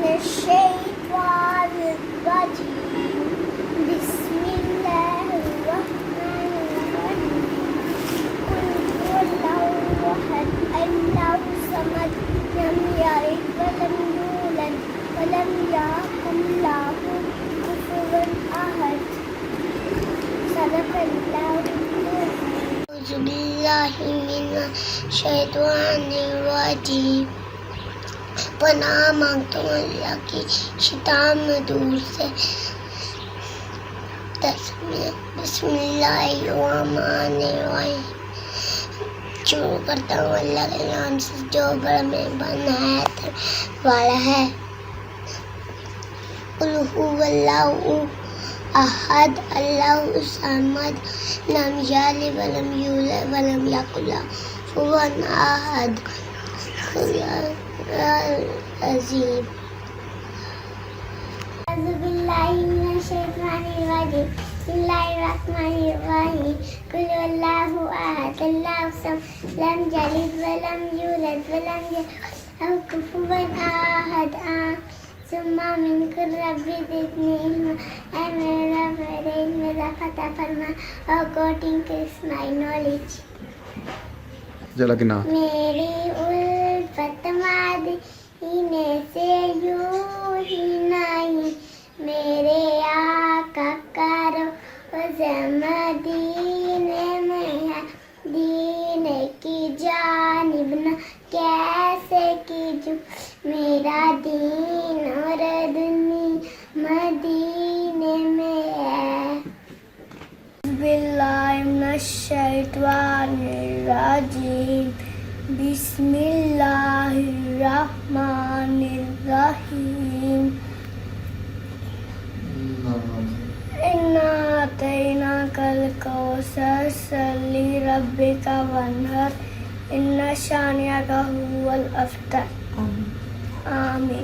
الشيطان الرجيم بسم الله الرحمن الرحيم قل هو الله أحد الله الصمد لم يلد ولم يولد ولم يكن له كفوا أحد صدق الله أعوذ بالله من الشيطان الرجيम पनाह मांगता हूँ अल्लाह की शैतान दूर से। बिस्मिल्लाहिर्रहमानिर्रहीम शुरू करता हूँ अल्लाह के नाम से जो बड़ा मेहरबान है वाला है। कुल हुवल्लाहु अहद अल्लाहु समद लम यलिद वलम यूलद वलम यकुल लहु कुफुवन अहद अज़ीम। बिस्मिल्लाहिर्रहमानिर्रहीम बिस्मिल्लाहिर्रहमानिर्रहीम कुल हुवल्लाहु अहद अल्लाहु समद लम यलिद वलम यूलद वलम यकुल लहु कुफुवन अहद सुम्मा मिनकुर रब्बी ज़िदनी इल्मा ऐ मेरा मेरे इल्म ज़ाक़ता फरमा अकॉर्डिंग टू माय नॉलेज। जला कि ना मेरी उल्फत मदीने से यूं ही नहीं मेरे आका करो मदीने में है दीने की जानिब न कैसे कीजूं मेरा दीन और दुनिया मदीने में है। बिस्मिल्लाहिर्रहमानिर्रहीम बिस्मिल्लाहिर्रहमानिर्रहीम इन्ना अतैनाकल कौसर सल्ली रब्बिका वन्हर इन्ना शानिअका हुवल अब्तर। आमीन।